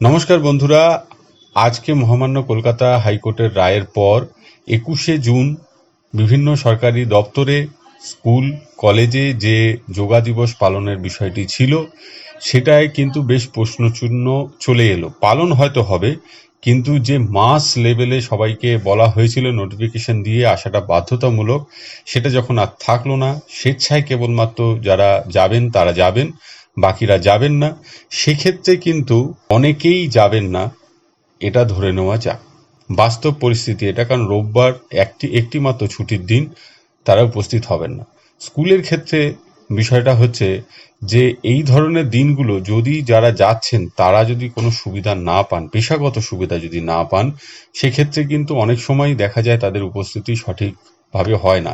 নমস্কার বন্ধুরা, আজকে মহামান্য কলকাতা হাইকোর্টের রায়ের পর 21শে জুন বিভিন্ন সরকারি দপ্তরে, স্কুল, কলেজে যে যোগা দিবস পালনের বিষয়টি ছিল সেটায় কিন্তু বেশ প্রশ্নচিহ্ন চলে এলো। পালন হয়তো হবে, কিন্তু যে মাস লেভেলে সবাইকে বলা হয়েছিল নোটিফিকেশন দিয়ে আসাটা বাধ্যতামূলক, সেটা যখন আর থাকলো না, স্বেচ্ছায় কেবলমাত্র যারা যাবেন তারা যাবেন, বাকিরা যাবেন না। সেক্ষেত্রে কিন্তু অনেকেই যাবেন না, এটা ধরে নেওয়া যাক। বাস্তব পরিস্থিতি এটা, কারণ রোববার একটি মাত্র ছুটির দিন, তারা উপস্থিত হবেন না। স্কুলের ক্ষেত্রে বিষয়টা হচ্ছে যে এই ধরনের দিনগুলো যদি যারা যাচ্ছেন তারা যদি কোনো সুবিধা না পান, পেশাগত সুবিধা যদি না পান, সেক্ষেত্রে কিন্তু অনেক সময় দেখা যায় তাদের উপস্থিতি সঠিকভাবে হয় না,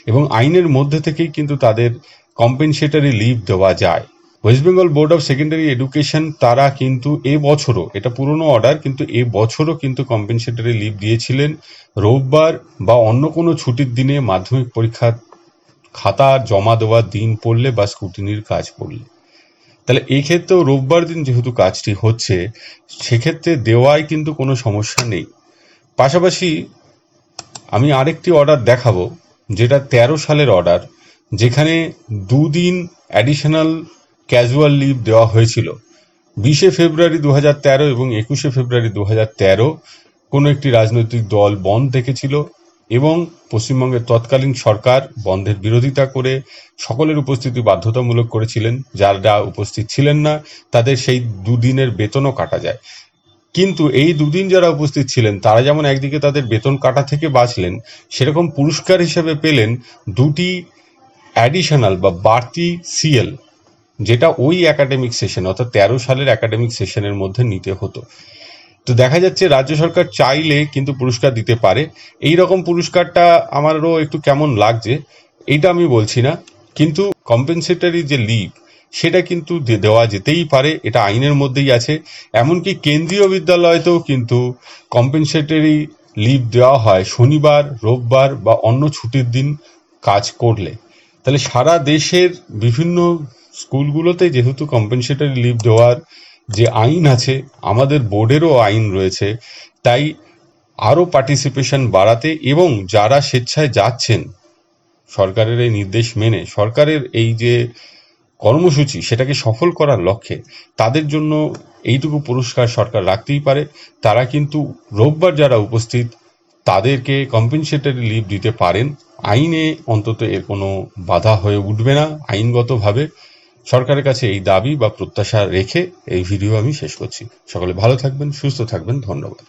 এবং আইনের মধ্যে থেকেই কিন্তু তাদের কম্পেনসেটরি লিভ দেওয়া যায়। West Bengal board of secondary education তারা কিন্তু এবছরও, এটা পুরনো অর্ডার, কিন্তু এবছরও কিন্তু কম্পেনসেটরি লিভ দিয়েছিলেন রোববার বা অন্য কোনো ছুটির দিনে মাধ্যমিক পরীক্ষার খাতা জমা দেওয়ার দিন পড়লে বা স্কুটিনির কাজ পড়লে। তাহলে এই ক্ষেত্রেও রোববার দিন যেহেতু কাজটি হচ্ছে, সেক্ষেত্রে দেওয়ায় কিন্তু কোনো সমস্যা নেই। পাশাপাশি আমি আরেকটি অর্ডার দেখাবো, যেটা 13 সালের অর্ডার, যেখানে দুদিন অ্যাডিশনাল ক্যাজুয়াল লিভ দেওয়া হয়েছিল। 20শে ফেব্রুয়ারি 2013 এবং 21শে ফেব্রুয়ারি 2013 কোনো একটি রাজনৈতিক দল বন্ধ দেখেছিল, এবং পশ্চিমবঙ্গের তৎকালীন সরকার বন্ধের বিরোধিতা করে সকলের উপস্থিতি বাধ্যতামূলক করেছিলেন। যারা উপস্থিত ছিলেন না তাদের সেই দুদিনের বেতনও কাটা যায়। কিন্তু এই দুদিন যারা উপস্থিত ছিলেন তারা যেমন একদিকে তাদের বেতন কাটা থেকে বাঁচলেন, সেরকম পুরস্কার হিসেবে পেলেন দুটি অ্যাডিশনাল বা বাড়তি সিএল, যেটা ওই একাডেমিক সেশন অর্থাৎ 13 সালের একাডেমিক সেশনের মধ্যে নিতে হতো। তো দেখা যাচ্ছে রাজ্য সরকার চাইলে কিন্তু পুরস্কার দিতে পারে। এই রকম পুরস্কারটা আমারও একটু কেমন লাগছে, এইটা আমি বলছি না, কিন্তু কম্পেনসেটরি যে লিভ সেটা কিন্তু দেওয়া যেতেই পারে, এটা আইনের মধ্যেই আছে। এমনকি কেন্দ্রীয় বিদ্যালয়তেও কিন্তু কম্পেনসেটরি লিভ দেওয়া হয় শনিবার, রোববার বা অন্য ছুটির দিন কাজ করলে। তাহলে সারা দেশের বিভিন্ন স্কুলগুলোতে যেহেতু কম্পেনসেটরি লিভ দেওয়ার যে আইন আছে, আমাদের বোর্ডেরও আইন রয়েছে, তাই আরও পার্টিসিপেশন বাড়াতে এবং যারা স্বেচ্ছায় যাচ্ছেন সরকারের এই নির্দেশ মেনে, সরকারের এই যে কর্মসূচি সেটাকে সফল করার লক্ষ্যে, তাদের জন্য এইটুকু পুরস্কার সরকার রাখতেই পারে। তারা কিন্তু রোববার যারা উপস্থিত তাদেরকে কম্পেনসেটরি লিভ দিতে পারেন। আইনে অন্তত এর কোনো বাধা হয়ে উঠবে না আইনগতভাবে। সরকারের কাছে এই দাবি বা প্রত্যাশা রেখে এই ভিডিও আমি শেষ করছি। সকলে ভালো থাকবেন, সুস্থ থাকবেন, ধন্যবাদ।